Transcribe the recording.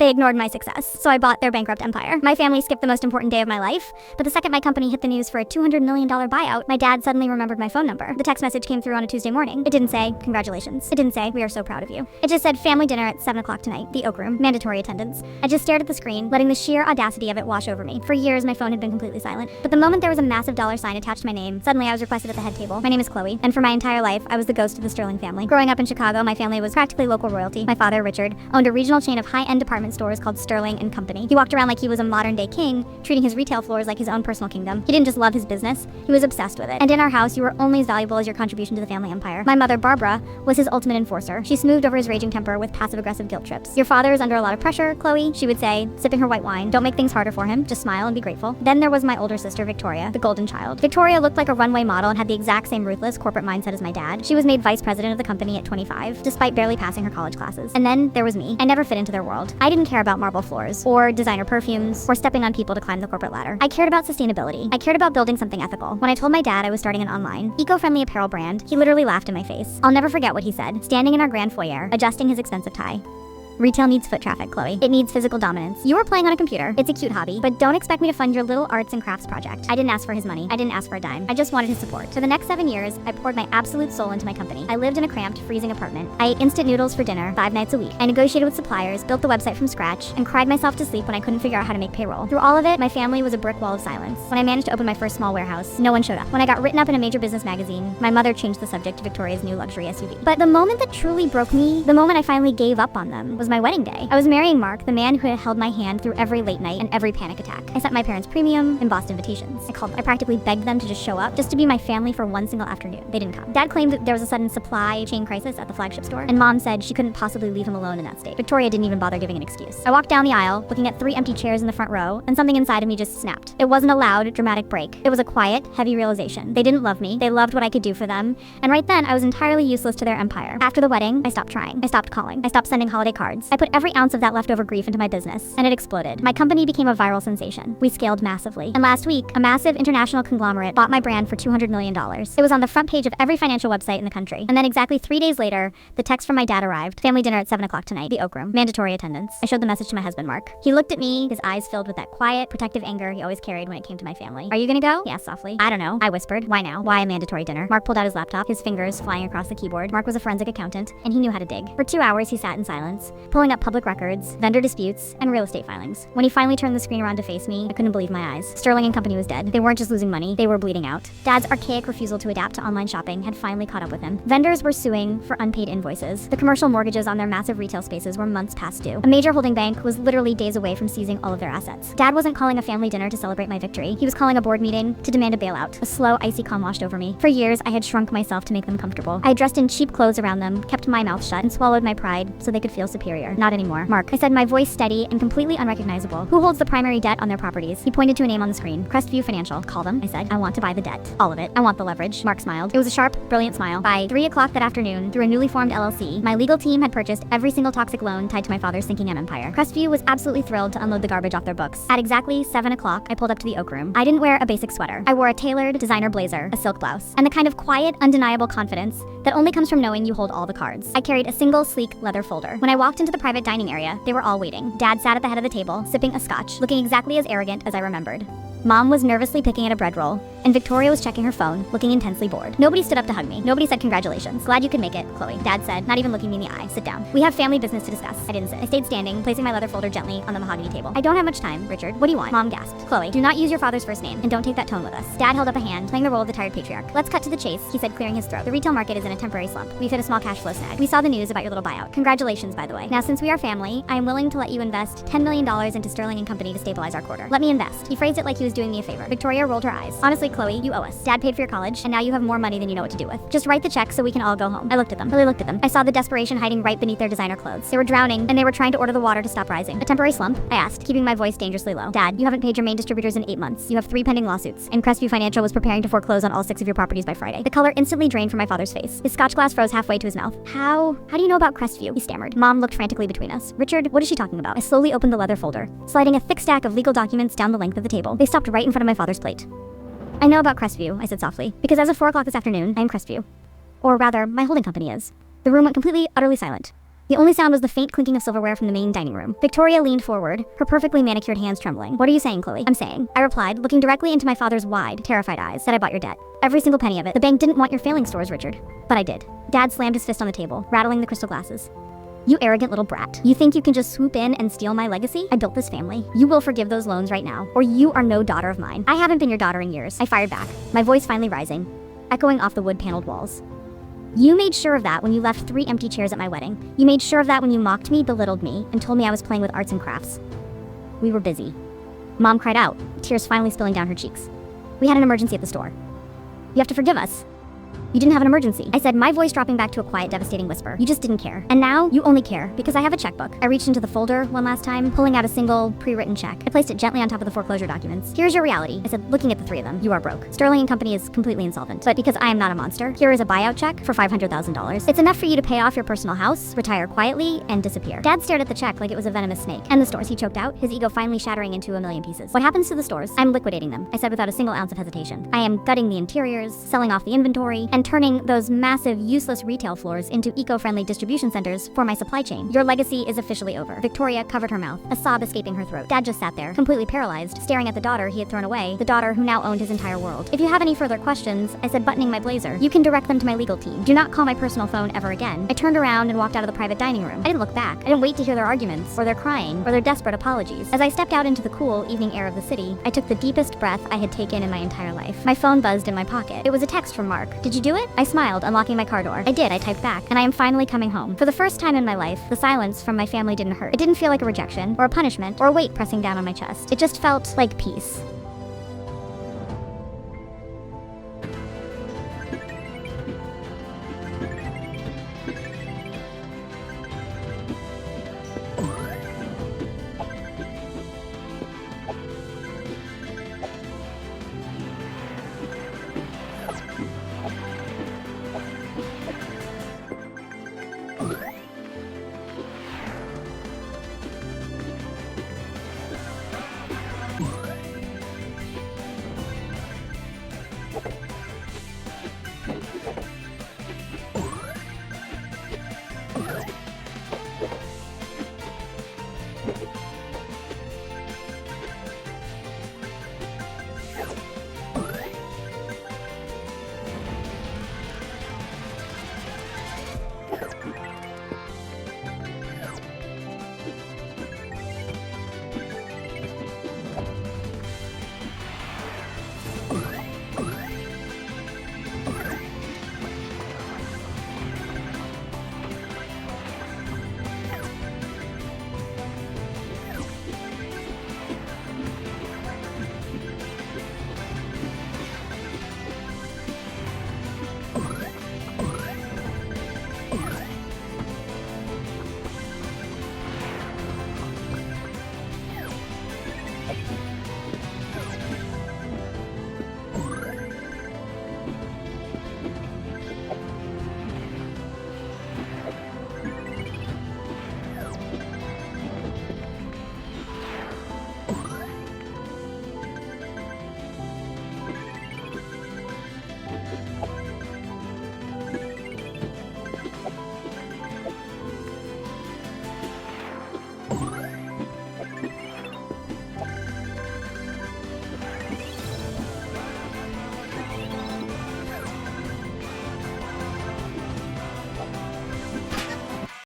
They ignored my success, so I bought their bankrupt empire. My family skipped the most important day of my life, but the second my company hit the news for a $200 million buyout, my dad suddenly remembered my phone number. The text message came through on a Tuesday morning. It didn't say, congratulations. It didn't say, we are so proud of you. It just said, family dinner at 7 o'clock tonight, the Oak Room, mandatory attendance. I just stared at the screen, letting the sheer audacity of it wash over me. For years, my phone had been completely silent, but the moment there was a massive dollar sign attached to my name, suddenly I was requested at the head table. My name is Chloe, and for my entire life, I was the ghost of the Sterling family. Growing up in Chicago, my family was practically local royalty. My father, Richard, owned a regional chain of high-end department stores called Sterling and Company. He walked around like he was a modern-day king, treating his retail floors like his own personal kingdom. He didn't just love his business, he was obsessed with it. And in our house, you were only as valuable as your contribution to the family empire. My mother, Barbara, was his ultimate enforcer. She smoothed over his raging temper with passive-aggressive guilt trips. Your father is under a lot of pressure, Chloe, she would say, sipping her white wine. Don't make things harder for him, just smile and be grateful. Then there was my older sister, Victoria, the golden child. Victoria looked like a runway model and had the exact same ruthless corporate mindset as my dad. She was made vice president of the company at 25, despite barely passing her college classes. And then there was me. I never fit into their world. I didn't care about marble floors, or designer perfumes, or stepping on people to climb the corporate ladder. I cared about sustainability. I cared about building something ethical. When I told my dad I was starting an online, eco-friendly apparel brand, he literally laughed in my face. I'll never forget what he said, standing in our grand foyer, adjusting his expensive tie. Retail needs foot traffic, Chloe. It needs physical dominance. You are playing on a computer. It's a cute hobby, but don't expect me to fund your little arts and crafts project. I didn't ask for his money. I didn't ask for a dime. I just wanted his support. For the next 7 years, I poured my absolute soul into my company. I lived in a cramped, freezing apartment. I ate instant noodles for dinner 5 nights a week. I negotiated with suppliers, built the website from scratch, and cried myself to sleep when I couldn't figure out how to make payroll. Through all of it, my family was a brick wall of silence. When I managed to open my first small warehouse, no one showed up. When I got written up in a major business magazine, my mother changed the subject to Victoria's new luxury SUV. But the moment that truly broke me, the moment I finally gave up on them, was my wedding day. I was marrying Mark, the man who had held my hand through every late night and every panic attack. I sent my parents premium, embossed invitations. I practically begged them to just show up, just to be my family for one single afternoon. They didn't come. Dad claimed that there was a sudden supply chain crisis at the flagship store, and Mom said she couldn't possibly leave him alone in that state. Victoria didn't even bother giving an excuse. I walked down the aisle, looking at 3 empty chairs in the front row, and something inside of me just snapped. It wasn't a loud, dramatic break. It was a quiet, heavy realization. They didn't love me. They loved what I could do for them, and right then, I was entirely useless to their empire. After the wedding, I stopped trying. I stopped calling. I stopped sending holiday cards. I put every ounce of that leftover grief into my business, and it exploded. My company became a viral sensation. We scaled massively. And last week, a massive international conglomerate bought my brand for $200 million. It was on the front page of every financial website in the country. And then exactly 3 days later, the text from my dad arrived. Family dinner at 7 o'clock tonight, the Oak Room. Mandatory attendance. I showed the message to my husband, Mark. He looked at me, his eyes filled with that quiet, protective anger he always carried when it came to my family. Are you gonna go? He asked softly. I don't know. I whispered. Why now? Why a mandatory dinner? Mark pulled out his laptop, his fingers flying across the keyboard. Mark was a forensic accountant, and he knew how to dig. For 2 hours, he sat in silence, pulling up public records, vendor disputes, and real estate filings. When he finally turned the screen around to face me, I couldn't believe my eyes. Sterling and Company was dead. They weren't just losing money, they were bleeding out. Dad's archaic refusal to adapt to online shopping had finally caught up with him. Vendors were suing for unpaid invoices. The commercial mortgages on their massive retail spaces were months past due. A major holding bank was literally days away from seizing all of their assets. Dad wasn't calling a family dinner to celebrate my victory. He was calling a board meeting to demand a bailout. A slow, icy calm washed over me. For years, I had shrunk myself to make them comfortable. I had dressed in cheap clothes around them, kept my mouth shut, and swallowed my pride so they could feel superior. Not anymore. Mark, I said, my voice steady and completely unrecognizable. Who holds the primary debt on their properties? He pointed to a name on the screen. Crestview Financial. Call them, I said. I want to buy the debt. All of it. I want the leverage. Mark smiled. It was a sharp, brilliant smile. By 3 o'clock that afternoon, through a newly formed LLC, my legal team had purchased every single toxic loan tied to my father's sinking empire. Crestview was absolutely thrilled to unload the garbage off their books. At exactly 7 o'clock, I pulled up to the Oak Room. I didn't wear a basic sweater. I wore a tailored designer blazer, a silk blouse, and the kind of quiet, undeniable confidence that only comes from knowing you hold all the cards. I carried a single, sleek leather folder. When I walked into the private dining area, they were all waiting. Dad sat at the head of the table, sipping a scotch, looking exactly as arrogant as I remembered. Mom was nervously picking at a bread roll, and Victoria was checking her phone, looking intensely bored. Nobody stood up to hug me. Nobody said congratulations. Glad you could make it, Chloe. Dad said, not even looking me in the eye. Sit down. We have family business to discuss. I didn't sit. I stayed standing, placing my leather folder gently on the mahogany table. I don't have much time, Richard. What do you want? Mom gasped. Chloe, do not use your father's first name, and don't take that tone with us. Dad held up a hand, playing the role of the tired patriarch. Let's cut to the chase, he said, clearing his throat. The retail market is in a temporary slump. We've hit a small cash flow snag. We saw the news about your little buyout. Congratulations, by the way. Now, since we are family, I am willing to let you invest $10 million into Sterling and Company to stabilize our quarter. Let me invest. He phrased it like he was doing me a favor. Victoria rolled her eyes. Honestly, Chloe, you owe us. Dad paid for your college, and now you have more money than you know what to do with. Just write the check so we can all go home. I looked at them. Really looked at them. I saw the desperation hiding right beneath their designer clothes. They were drowning, and they were trying to order the water to stop rising. A temporary slump? I asked, keeping my voice dangerously low. Dad, you haven't paid your main distributors in 8 months. You have 3 pending lawsuits, and Crestview Financial was preparing to foreclose on all 6 of your properties by Friday. The color instantly drained from my father's face. His scotch glass froze halfway to his mouth. How do you know about Crestview? He stammered. Mom looked frantically between us. Richard, what is she talking about? I slowly opened the leather folder, sliding a thick stack of legal documents down the length of the table. They stopped right in front of my father's plate. I know about Crestview, I said softly, because as of 4 o'clock this afternoon, I am Crestview. Or rather, my holding company is. The room went completely, utterly silent. The only sound was the faint clinking of silverware from the main dining room. Victoria leaned forward, her perfectly manicured hands trembling. "What are you saying, Chloe?" "I'm saying," I replied, looking directly into my father's wide, terrified eyes, "that I bought your debt. Every single penny of it. The bank didn't want your failing stores, Richard. But I did." Dad slammed his fist on the table, rattling the crystal glasses. "You arrogant little brat. You think you can just swoop in and steal my legacy? I built this family. You will forgive those loans right now, or you are no daughter of mine." "I haven't been your daughter in years," I fired back, my voice finally rising, echoing off the wood-paneled walls. "You made sure of that when you left 3 empty chairs at my wedding. You made sure of that when you mocked me, belittled me, and told me I was playing with arts and crafts. We were busy." Mom cried out, tears finally spilling down her cheeks. "We had an emergency at the store. You have to forgive us." "You didn't have an emergency," I said, my voice dropping back to a quiet, devastating whisper. "You just didn't care. And now, you only care because I have a checkbook." I reached into the folder one last time, pulling out a single, pre-written check. I placed it gently on top of the foreclosure documents. "Here's your reality," I said, looking at the 3 of them. "You are broke. Sterling & Company is completely insolvent. But because I am not a monster, here is a buyout check for $500,000. It's enough for you to pay off your personal house, retire quietly, and disappear." Dad stared at the check like it was a venomous snake. "And the stores," he choked out, his ego finally shattering into a million pieces. "What happens to the stores? I'm liquidating them," I said without a single ounce of hesitation. "I am gutting the interiors, selling off the inventory, and turning those massive, useless retail floors into eco-friendly distribution centers for my supply chain. Your legacy is officially over." Victoria covered her mouth, a sob escaping her throat. Dad just sat there, completely paralyzed, staring at the daughter he had thrown away, the daughter who now owned his entire world. "If you have any further questions," I said, buttoning my blazer, "you can direct them to my legal team. Do not call my personal phone ever again." I turned around and walked out of the private dining room. I didn't look back. I didn't wait to hear their arguments, or their crying, or their desperate apologies. As I stepped out into the cool, evening air of the city, I took the deepest breath I had taken in my entire life. My phone buzzed in my pocket. It was a text from Mark. "Did you do it?" I smiled, unlocking my car door. "I did," I typed back, "and I am finally coming home." For the first time in my life, the silence from my family didn't hurt. It didn't feel like a rejection, or a punishment, or a weight pressing down on my chest. It just felt like peace.